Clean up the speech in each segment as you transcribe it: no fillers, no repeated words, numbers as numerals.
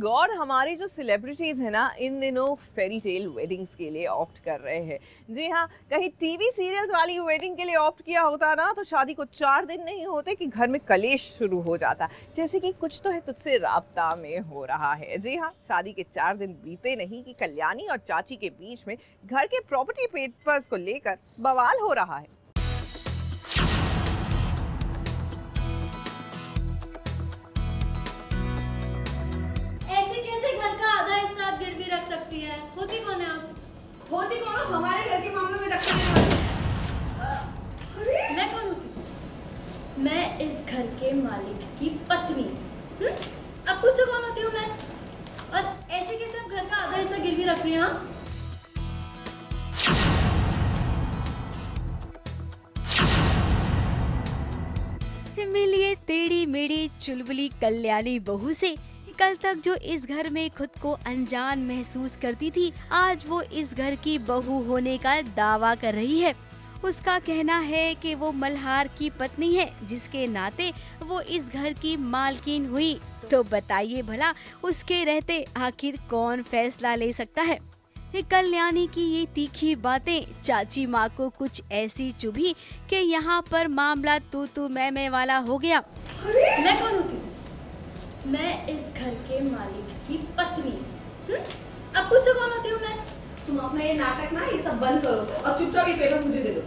God, हमारे जो celebrities है ना इन दिनों फेरी टेल वेडिंग्स के लिए ऑप्ट कर रहे हैं। जी हाँ, कहीं टीवी सीरियल्स वाली वेडिंग के लिए ऑप्ट किया होता ना तो शादी को 4 दिन नहीं होते कि घर में कलेश शुरू हो जाता। जैसे कि कुछ तो है तुझसे राब्ता में हो रहा है। जी हाँ, शादी के 4 दिन बीते नहीं कि कल्याणी और चाची के बीच में घर के प्रॉपर्टी पेपर्स को लेकर बवाल हो रहा है। ऐसे कैसे घर का आधा हिस्सा आप गिरवी रख सकती हैं? होती कौन है आप? होती कौन हो? हमारे घर के मामलों में दखल देने वाली। मैं कौन होती हूँ? मैं इस घर के मालिक की पत्नी। अब पूछो कौन होती हूँ मैं? और ऐसे कैसे आप घर का आधा हिस्सा गिरवी रख रही हैं? हाँ? मिलिए टेढ़ी मेढ़ी चुलबुली कल्याणी बहू से। कल तक जो इस घर में खुद को अनजान महसूस करती थी, आज वो इस घर की बहू होने का दावा कर रही है। उसका कहना है कि वो मल्हार की पत्नी है, जिसके नाते वो इस घर की मालकिन हुई। तो बताइए भला, उसके रहते आखिर कौन फैसला ले सकता है? कल्याणी की ये तीखी बातें चाची माँ को कुछ ऐसी चुभी कि यहाँ पर मामला तू मैं वाला हो गया। मैं कौन होती हूँ? मैं इस घर के मालिक की पत्नी। अब पूछो कौन होती हूँ मैं? तुम अपना ये नाटक ना ये सब बंद करो और चुपचाप ये पेपर मुझे दे दो।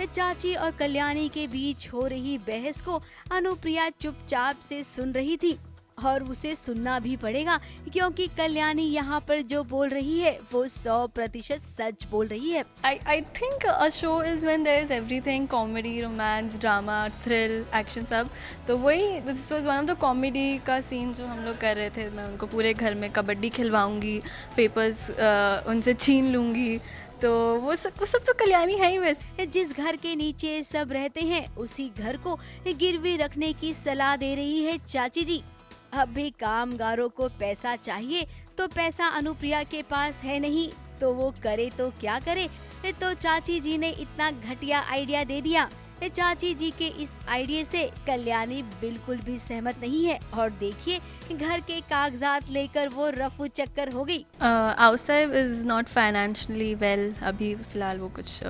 चाची और कल्याणी के बीच हो रही बहस को अनुप्रिया चुपचाप से सुन रही थी, और उसे सुनना भी पड़ेगा क्योंकि कल्याणी यहाँ पर जो बोल रही है वो 100% सच बोल रही है। I think a show is when there is everything, comedy, romance, drama, thrill, action सब। तो वही this was one of the comedy का scene जो हम लोग कर रहे थे। मैं उनको पूरे घर में कबड्डी खिलवाऊंगी, पेपर्स उनसे छीन लूँगी, तो वो सब तो कल्याणी है ही। वैसे जिस घर के नीचे सब रहते हैं उसी घर को गिरवी रखने की सलाह दे रही है चाची जी। अब भी कामगारों को पैसा चाहिए तो पैसा अनुप्रिया के पास है नहीं, तो वो करे तो क्या करे। तो चाची जी ने इतना घटिया आइडिया दे दिया। चाची जी के इस आइडिया से कल्याणी बिल्कुल भी सहमत नहीं है, और देखिए घर के कागजात लेकर वो रफू चक्कर हो गई। Outside is not financially well. अभी फ़िलहाल वो कुछ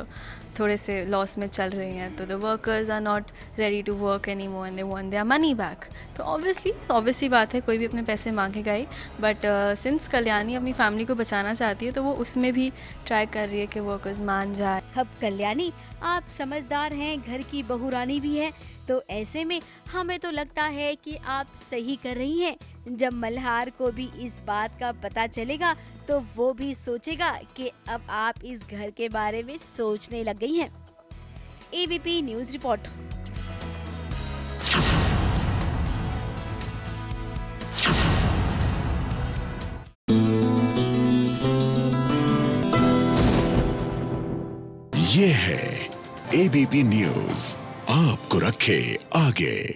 थोड़े से लॉस में चल रही हैं, तो the workers are not ready to work any more and they want their money back. तो ऑब्वियसली बात है, कोई भी अपने पैसे मांगेगा ही। बट सिंस कल्याणी अपनी फैमिली को बचाना चाहती है तो वो उसमें भी ट्राई कर रही है कि वर्कर्स मान जाए। अब कल्याणी, आप समझदार हैं, घर की बहुरानी भी है, तो ऐसे में हमें तो लगता है कि आप सही कर रही हैं। जब मल्हार को भी इस बात का पता चलेगा तो वो भी सोचेगा कि अब आप इस घर के बारे में सोचने लग गई हैं। ABP news report. ये है एबीपी न्यूज़, आपको रखे आगे।